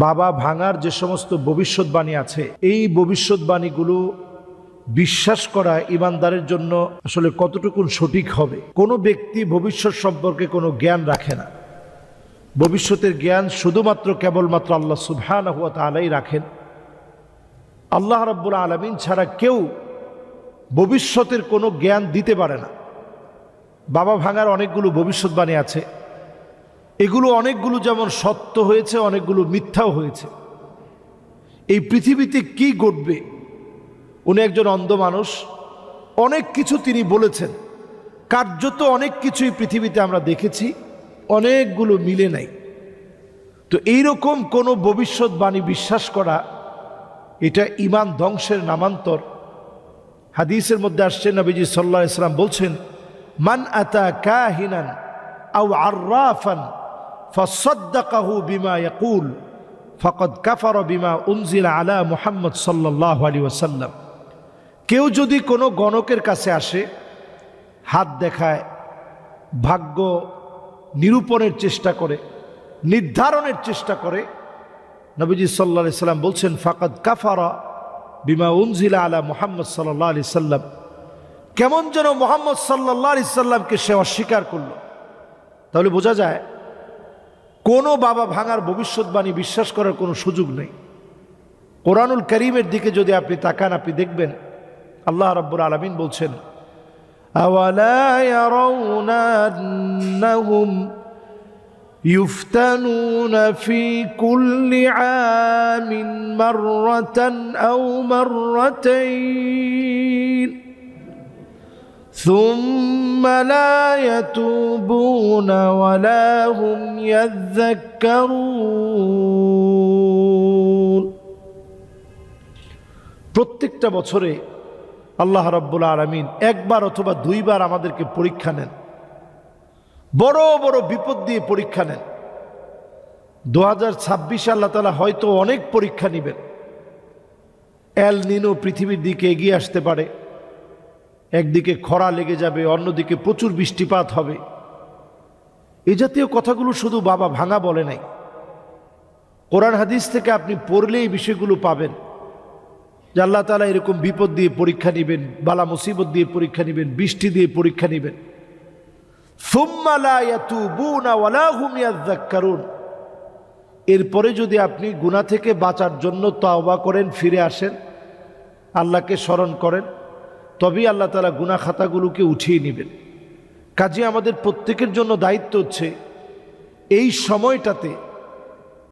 বাবা ভাঙার যে সমস্ত ভবিষ্যৎবাণী আছে, এই ভবিষ্যৎবাণীগুলো বিশ্বাস করা ইমানদারের জন্য আসলে কতটুকু সঠিক হবে। কোনো ব্যক্তি ভবিষ্যৎ সম্পর্কে কোনো জ্ঞান রাখে না। ভবিষ্যতের জ্ঞান শুধুমাত্র কেবলমাত্র আল্লাহ সুবহানাহু ওয়া তাআলাই রাখেন। আল্লাহ রাব্বুল আলামিন ছাড়া কেউ ভবিষ্যতের কোনো জ্ঞান দিতে পারে না। বাবা ভাঙার অনেকগুলো ভবিষ্যৎবাণী আছে, এগুলো অনেকগুলো যেমন সত্য হয়েছে, অনেকগুলো মিথ্যাও হয়েছে। এই পৃথিবীতে কি ঘটবে, উনি একজন অন্ধ মানুষ, অনেক কিছু তিনি বলেছেন। কার্যত অনেক কিছুই পৃথিবীতে আমরা দেখেছি, অনেকগুলো মিলে নাই। তো এইরকম কোনো ভবিষ্যৎবাণী বিশ্বাস করা, এটা ঈমান ধ্বংসের নামান্তর। হাদিসের মধ্যে আসছে, নবীজি সাল্লাল্লাহু আলাইহি ওয়াসাল্লাম বলছেন, মান আতা কাহিনান আও আররাফান ফাসাদ্দাকাহু বিমা ইয়াকুল ফাকাদ কাফারা বিমা উনজিলা আলা মুহাম্মদ সাল্লাল্লাহু আলাইহি ওয়াসাল্লাম। কেউ যদি কোনো গণকের কাছে আসে, হাত দেখায়, ভাগ্য নিরূপণের চেষ্টা করে, নির্ধারণের চেষ্টা করে, নবীজি সাল্লাল্লাহু আলাইহি সাল্লাম বলছেন ফাকাদ কাফারা বিমা উনজিলা আলা মুহাম্মদ সাল্লাল্লাহু আলাইহি সাল্লাম। কেমন যেন মুহাম্মদ সাল্লাল্লাহু আলাইহি সাল্লামকে সে অস্বীকার করল। তাহলে বোঝা যায় কোনো বাবা ভাঙার ভবিষ্যৎবাণী বিশ্বাস করার কোনো সুযোগ নেই। কোরআনুল কারীমের দিকে যদি আপনি তাকান, আপনি দেখবেন আল্লাহ রাব্বুল আলামিন বলছেন, আওয়ালা ইয়ারাউনা আন্নাহুম ইফতানুনা ফি কুল্লি আমিন মাররাতান আও মাররাতাইন ثم لا يتوبون ولا هم يذكرون। প্রত্যেকটা বছরে আল্লাহ রাব্বুল আলামিন একবার অথবা দুইবার আমাদেরকে পরীক্ষা নেন, বড় বড় বিপদ দিয়ে পরীক্ষা নেন। 2026 আল্লাহ তাআলা হয়তো অনেক পরীক্ষা নেবেন। এল নিনো পৃথিবীর দিকে এগিয়ে আসতে পারে, একদিকে খরা লেগে যাবে, অন্যদিকে প্রচুর বৃষ্টিপাত হবে। এই জাতীয় কথাগুলো শুধু বাবা ভাঙা বলে নাই, কোরআন হাদিস থেকে আপনি পড়লে এই বিষয়গুলো পাবেন যে আল্লাহ তাআলা এরকম বিপদ দিয়ে পরীক্ষা নেবেন, বালা মুসিবত দিয়ে পরীক্ষা নেবেন, বৃষ্টি দিয়ে পরীক্ষা নেবেন। সুম্মা লা ইয়াতুবুনা ওয়ালা হুম ইয়াযাক্কারুন। এরপরে যদি আপনি গুনাহ থেকে বাঁচার জন্য তওবা করেন, ফিরে আসেন, আল্লাহকে স্মরণ করেন, তবেই আল্লাহ তাআলা গুনাহ খাতাগুলোকে উঠিয়ে নেবেন। কাজে আমাদের প্রত্যেকের জন্য দায়িত্ব হচ্ছে এই সময়টাতে